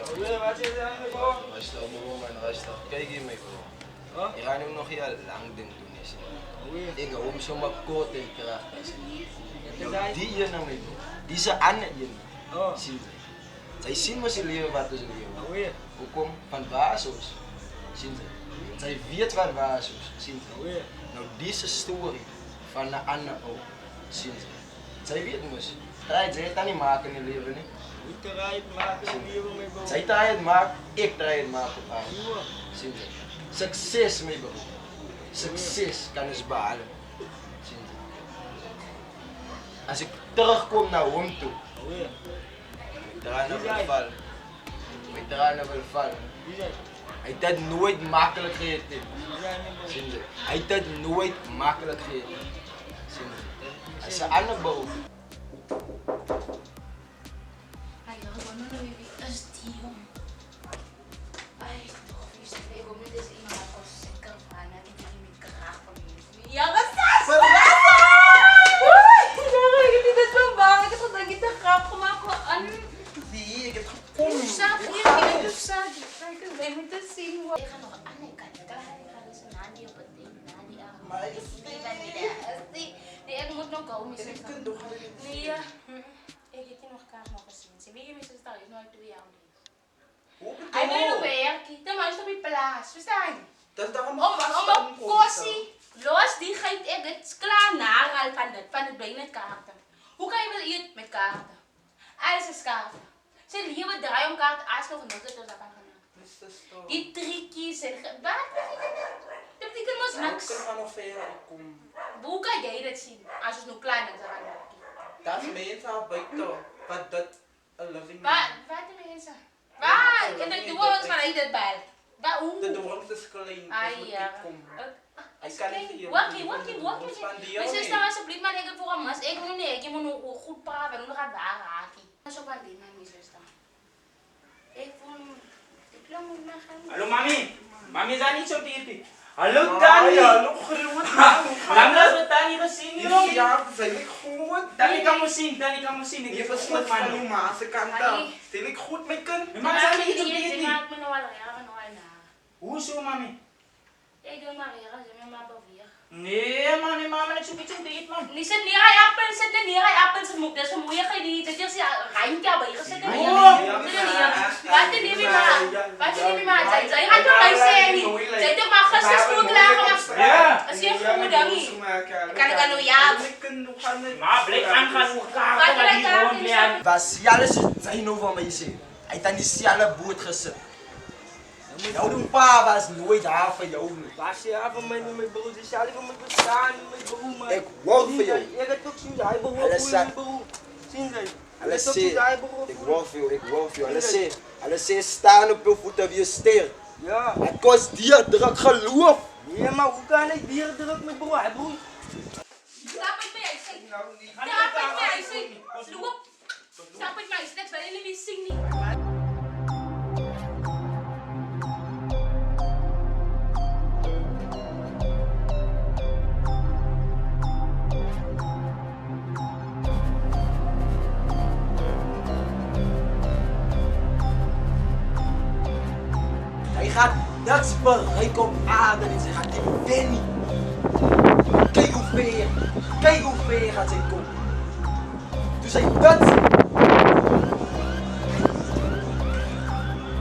Wat is er aan de bro? Rustig bro man, rustig. Kijk hier mee bro. Huh? Je gaat hem nog heel lang ding doen is. Ik ga hem zomaar kort in kracht passen. Die hier nou mee bro. Die zijn ander hier. Oh. Zien ze. Zij zien wat ze leven wat ze leven. Oei. Hoe kom van Vasos? Zien ze. Zij weet wat Vasos. Zien ze. Oei. Nou deze story van de ander ook. Zien ze. Zij weet mos. Zij het dan niet maken in het leven niet. Hoe te rijden maken en hier mee bro. Zij draait het maken, ik draai het maken op haar. Zien ze. Succes mee bro. Succes kan eens behalen. Zien ze. Als ik terugkom naar hem toe. Oei. Veteranen wil vallen. Veteranen wil vallen. Wie zijn? Hij heeft het nooit makkelijk gegeten. Wie zijn die bro? Zien ze. Hij heeft het nooit makkelijk gegeten. Zien ze. Hij is een ander beroep. Ay, ako ano nabibitas tiyo. Ay, ako mo din sa mga koset ka pa na tinimid ka kapag yakas tas! Nakakititas pa bakit ako nagita kap kumako ano? Die, ik heb Sa akin, ito sa Ay, kung may mo ito sinwa. Eh, ano ka? Ano ka? Nagkakaroon sa nani o pati nani ako. Asti, di ako mo nung kaumis. Lia. Eh, kita nog kaart nog eens zien. Ze weten met z'n staan, is nooit 2 jaar niet. Hij wil nog werken, dan maar is op je plaats, verstaan je? Dat is daarom Om kossie, los, die geeft echt het klaar naral van het been met kaarten. Hoe kan je wel eten met kaarten? Alles is kaarten. Ze liever draaien om kaarten, als nog een nuttig dat kan gaan. Die trucjes en wat? Dat betekent ons niks. Hoe kan jij dat zien? Als het nog klein is, dan gaan we. Dat is mensen al buiten, wat dat een living Wat de mensen? Waar? En dan doen we ons van uit het bal. Waar? de Hoe? dorp is klein, Ah ja. Ik kan niet hier. Wakkie. Mijn zuster alsjeblieft maar denken voor een mas. Ik moet niet, je moet nog goed praten en dan gaat waar haken. Dat is ook wat dingen, mijn zuster. Ik voel me, ik wil me naar gaan. Hallo mami. Mami is daar niet zo diep. Hallo Dani. Hallo groot. Lang dat we Dani gezien joh. Ja, zijn ik goed. Dani kan me zien. Ik Je heb verslikt het van man. uw maatse kant af. Zijn ik goed met kind? Maar zijn niet zo Je diep. maakt me nog wel jaren nog wel na. Hoezo mami? Ik doe maar weer, ze me maar beweer. Nee man, nee mama, ik zoek iets om te eten man. Niet zit neer aan appels, zit neer aan appels, het moet dus een mooie gedie. Dat is ja, rijntje bij je zit neer. Wat neem je maar? Zij gaat toch bij zijn. Zij toch maar gisteren goed lagen. Ja. Als je goed dan niet. Kan ik aan nou ja. Maar blik aan gaan hoe kaarten maar die gewoon leren. Was alles zijn over mij zien. Hij heeft aan die sjale boot gezet. Jouw pa was nooit daar voor jou. Was je van mijn broer, die zal even met bestaan, met broer man. Ik wou voor jou. Ik heb ook zien, hij behoort Alles voor zak. je broer. Zien zij? Alles ook zie. zien, hij behoort Ik voor wou voor jou, ik wou voor jou. Alles zie staan op je voeten wie je steert. Ja. Het kost dier druk geloof. Nee, maar hoe kan ik dier druk met broer? Hij broer. Stap met mij, zeg. Stap met mij, zeg. Sloep. Stap met mij, zeg. Wij jullie zien niet. Hij gaat niks bereiken op aarde. Hij gaat die Benny. Kijk hoe ver gaat hij komen. Dus hij dat.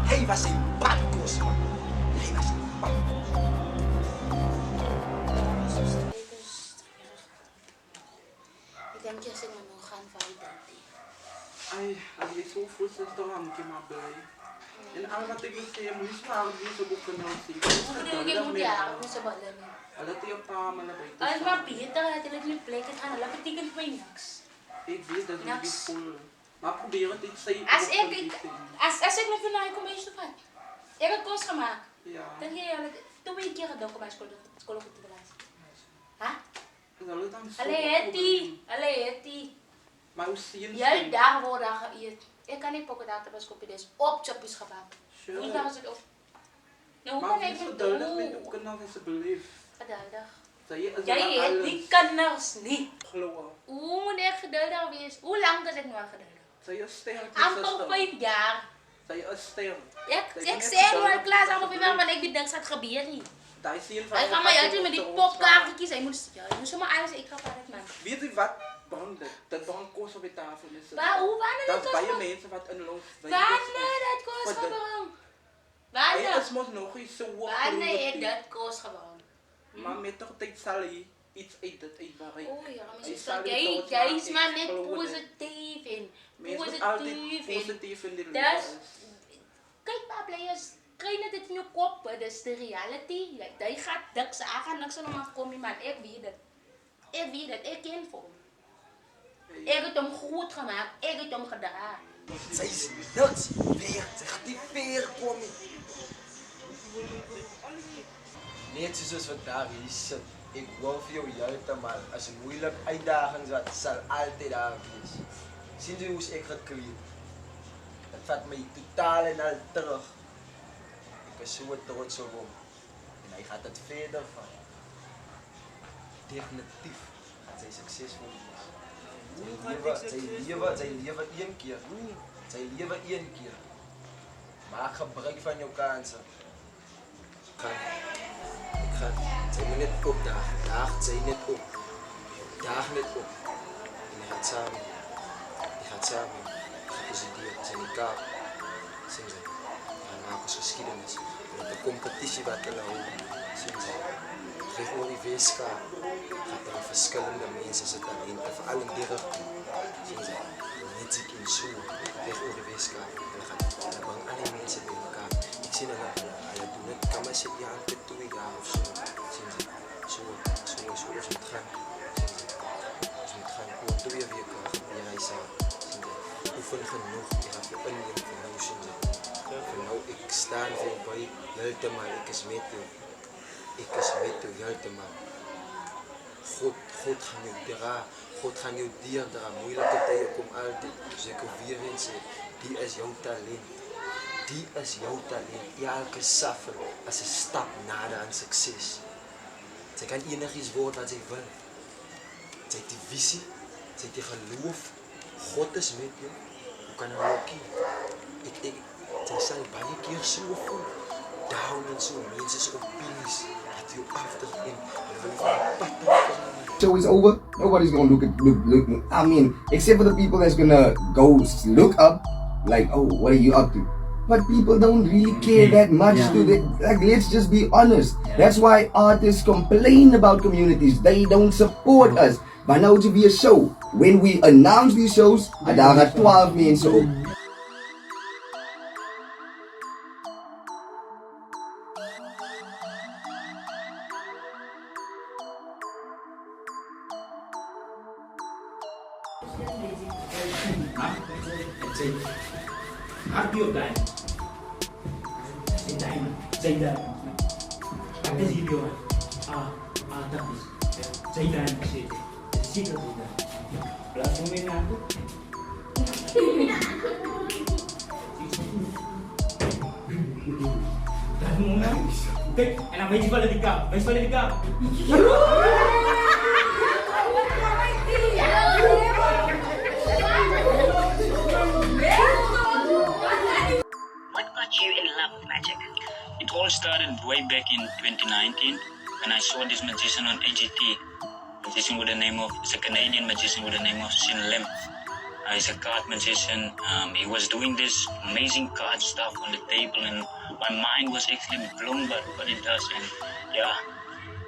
Hij was een badkoos, man. Hij was een badkoos. Ik denk dat ik me nog gaan van dat. Ai, als je zo voelt, is toch aan je maar blij. En al wat ik wil zeggen, moet je vragen wie ze boeken nou zien. Ik moet ja, ik moet ze ballen. Alle die op paar naar buiten. Als maar beter dat ik niet plek het gaan, dat betekent voor niks. Ik weet dat het niet vol. Maar probeer het iets te zeggen. Als ik met vandaag kom, is het van. Ik heb kost gemaakt. Ja. Dan ga je al 2 keer gedaan om mijn school goed te bereiken. Ha? Zal het dan zo? Allee, het. Maar hoe zie je Jij daar worden geëerd. Ik kan niet pokken dat als kopje deze op choppies gebakken. Hoe gaan ze het op? Nou, hoe maar kan ik wees het geduldig doen? met ook nog eens beleefd. Geduldig. Jij Jij die kanners niet. Geloof. Hoe moet ik geduldig wees? Hoe lang is ik nu al geduldig? Zij je sterk. Amper 5 jaar. Sy is ster. Ek sê maar klaar saam op die man, want ek weet niks wat gebeur nie. Daai sien Hy gaan maar altyd met die popkaartjies, hy moet sommer alles uitgevat het man. Weet jy wat? Bang dit. Dit bang kos op die tafel. Wanneer Daar's dit baie kos? mense wat inlos. Wanneer dit kos gebring? Hy Wanneer? is mos nog nie so hoog. Wanneer het dit kos gebring? Maar met toch tyd sal hy iets uit dit uitbereik. O ja, Hy mens sal die jy dood is maak, maar ek net glo dit. positief en Mens moet altyd positief en positief in die lewe Dis is. kyk maar players, kry net dit in jou kop, dis die reality. Jy gaan niks, ek gaan niks aan hom afkom nie man, ek weet dit. Ek weet dit, ek ken vir hom. Ek het hom goed gemaak, ek het hom gedra. Sy is niks weer, sy gaan nie weer kom nie. Net soos vandag hier sit, ek hoor vir jou heeltemal, as moeilik uitdagings wat sal altyd daar wees. Sien jy hoe ek gekleed? Dit vat my totaal en al terug. Ek is so trots op hom. En hy gaat dit verder van. Definitief gaan sy suksesvol wees. Sy lewe een keer. Sy lewe een keer. Maak gebruik van jou kansen. Ek gaan. Sy moet net opdaag. Daag sy net op. Daag net op. En hy gaat samen. Die gaat samen. Gepresenteerd. Sy in die kaap. Sien sy. Hy maak ons geschiedenis. Met die competitie wat hulle hou. Sien sy. Reg oor die Weeskaap. Gaat daar verskillende mense se talente. Veral in die rigting. Sien sy. Musiek en so. Reg oor die Weeskaap. Hulle bring al die mense by mekaar. Ek sien hulle doen dit. Kan my sê jaar tot 2 jaar of so. Sien sy. So ons moet gaan. Sien sy. Ons moet gaan. Oor 2 weke gebeur hy saam. Sien sy. Oefen genoeg. Jy gaan vir inneem vir nou. Sien sy. Vir nou ek staan vir by. Heeltemal. Ek is met jou. Ek is met jou heeltemal. God gaan jou dra. God gaan jou deurdra. Moeilike tye kom altyd. Dus ek wil weer eens sê, die is jou talent. Die is jou talent. Elke saffer as 'n stap nader aan sukses. Sy kan enigiets word wat sy wil. Sy het die visie, sy het die geloof. God is met jou. Hoe kan hy ook nie? Sy sal baie keer so voel. Down en so, mense se opinies. Dat jou afdruk en hulle wil van pad af. Show is over, nobody's gonna look. I mean, except for the people that's gonna go look up, like, oh, what are you up to? But people don't really care that much to it. Like, let's just be honest. That's why artists complain about communities. They don't support us. But now to be a show. When we announce these shows, I got 12 mense op. Happy of time. Zaidan. Ada video. Tapi Zaidan kasi sikat Zaidan. Langsung main aku. Dan muna. Okay, enak may balik ka. What got you in love with magic? It all started way back in 2019 when I saw this magician on AGT. It's a Canadian magician with the name of Sin Lim. He's a card magician. He was doing this amazing card stuff on the table, and my mind was actually blown by what it does. And yeah,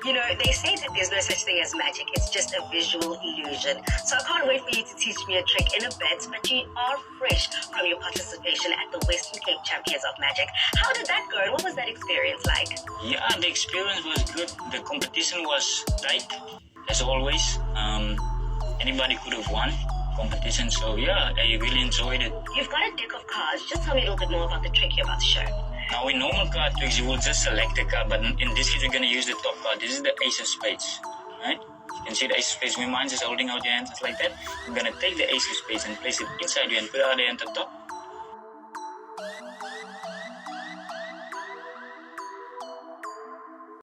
You know, they say that there's no such thing as magic, it's just a visual illusion. So I can't wait for you to teach me a trick in a bit, but you are fresh from your participation at the Western Cape Champions of Magic. How did that go and what was that experience like? yeah, the experience was good. The competition was tight, as always. Anybody could have won competition, so yeah, I really enjoyed it. You've got a deck of cards. Just tell me a little bit more about the trick you're about to show. Now in normal card tricks, you will just select a card, but in this case, you're going to use the top card. This is the Ace of Spades, right? You can see the Ace of Spades. When mine is holding out your hands just like that, you're going to take the Ace of Spades and place it inside your hand, put it out there on the top.